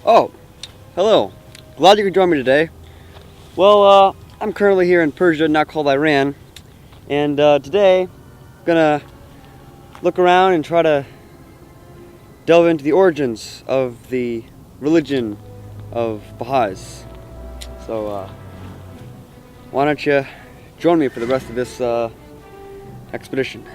Oh, hello. Glad you could join me today. Well, I'm currently here in Persia, now called Iran, and today I'm gonna look around and try to delve into the origins of the religion of Baha'is. So, why don't you join me for the rest of this expedition?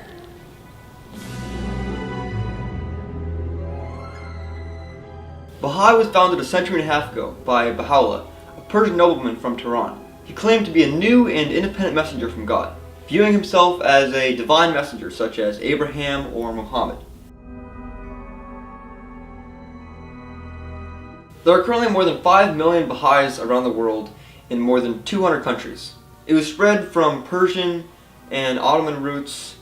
Bahai was founded a century and a half ago by Baha'u'llah, a Persian nobleman from Tehran. He claimed to be a new and independent messenger from God, viewing himself as a divine messenger such as Abraham or Muhammad. There are currently more than 5 million Baha'is around the world in more than 200 countries. It was spread from Persian and Ottoman roots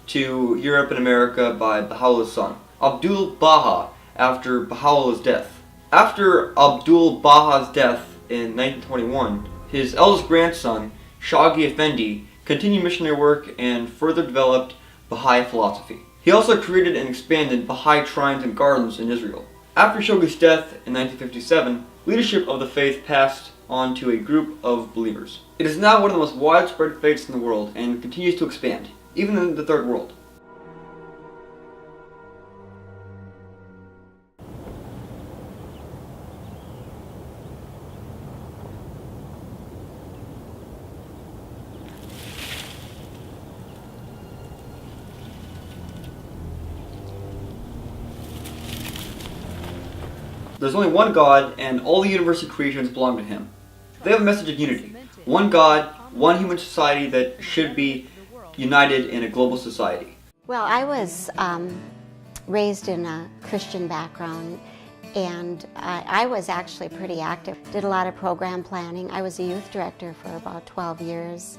to Europe and America by Baha'u'llah's son, Abdul Baha, after Baha'u'llah's death. After Abdul Baha's death in 1921, his eldest grandson, Shaghi Effendi, continued missionary work and further developed Baha'i philosophy. He also created and expanded Baha'i shrines and gardens in Israel. After Shoghi's death in 1957, leadership of the faith passed on to a group of believers. It is now one of the most widespread faiths in the world and continues to expand, even in the third world. There's only one God, and all the universal creations belong to Him. They have a message of unity. One God, one human society that should be united in a global society. Well, I was raised in a Christian background, and I was actually pretty active. Did a lot of program planning. I was a youth director for about 12 years.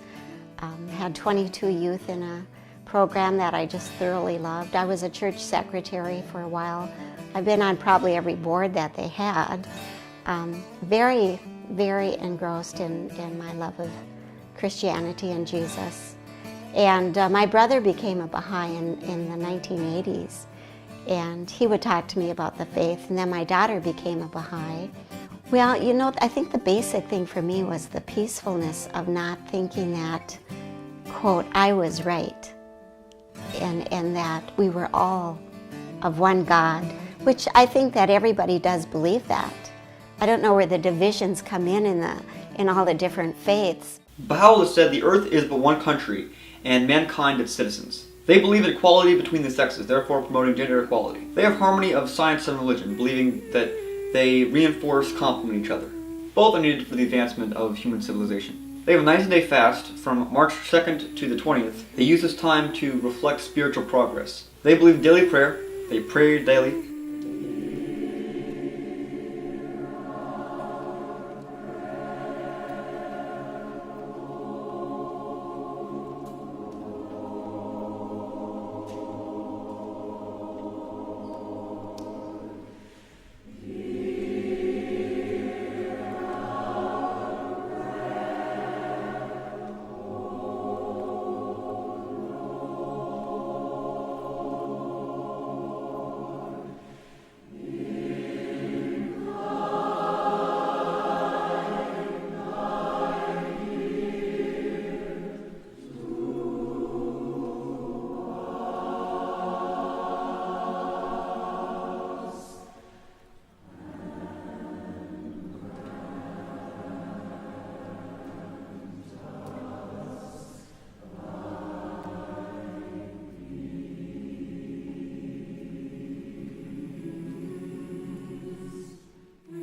Had 22 youth in a program that I just thoroughly loved. I was a church secretary for a while. I've been on probably every board that they had. Very, very engrossed in my love of Christianity and Jesus. And my brother became a Baha'i in the 1980s, and he would talk to me about the faith, and then my daughter became a Baha'i. Well, you know, I think the basic thing for me was the peacefulness of not thinking that, quote, I was right, and that we were all of one God, which I think that everybody does believe that. I don't know where the divisions come in all the different faiths. Baha'u'llah said the earth is but one country, and mankind its citizens. They believe in equality between the sexes, therefore promoting gender equality. They have harmony of science and religion, believing that they reinforce, complement each other. Both are needed for the advancement of human civilization. They have a 19-day fast from March 2nd to the 20th. They use this time to reflect spiritual progress. They believe in daily prayer. They pray daily.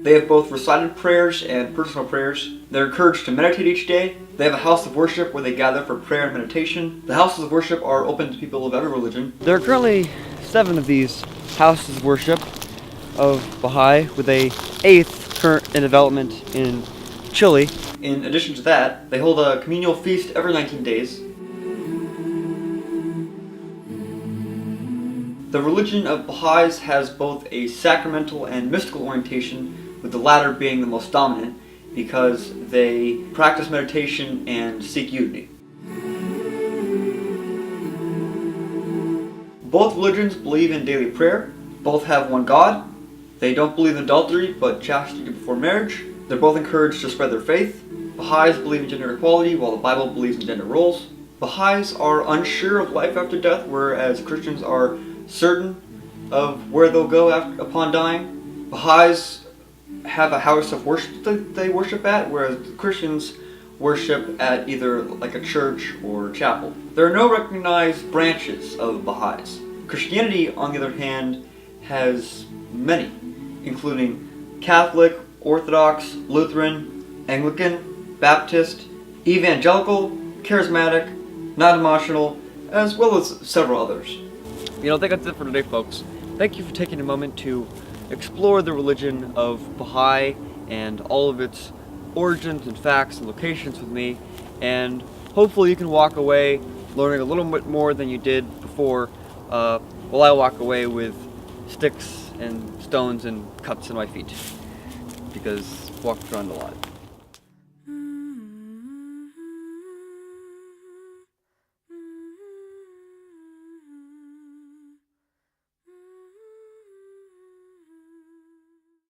They have both recited prayers and personal prayers. They're encouraged to meditate each day. They have a house of worship where they gather for prayer and meditation. The houses of worship are open to people of every religion. There are currently 7 of these houses of worship of Baha'i, with a 8th current in development in Chile. In addition to that, they hold a communal feast every 19 days. The religion of Baha'is has both a sacramental and mystical orientation, with the latter being the most dominant because they practice meditation and seek unity. Both religions believe in daily prayer, both have one God, They don't believe in adultery, but chastity before marriage. They're both encouraged to spread their faith. Baha'is believe in gender equality, while the Bible believes in gender roles. Baha'is are unsure of life after death, whereas Christians are certain of where they'll go upon dying. Baha'is have a house of worship that they worship at, whereas Christians worship at either like a church or chapel. There are no recognized branches of Baha'is. Christianity, on the other hand, has many, including Catholic, Orthodox, Lutheran, Anglican, Baptist, Evangelical, Charismatic, non-denominational, as well as several others. I think that's it for today, folks. Thank you for taking a moment to explore the religion of Baha'i and all of its origins and facts and locations with me, and hopefully you can walk away learning a little bit more than you did before, while I walk away with sticks and stones and cuts in my feet, because I've walked around a lot.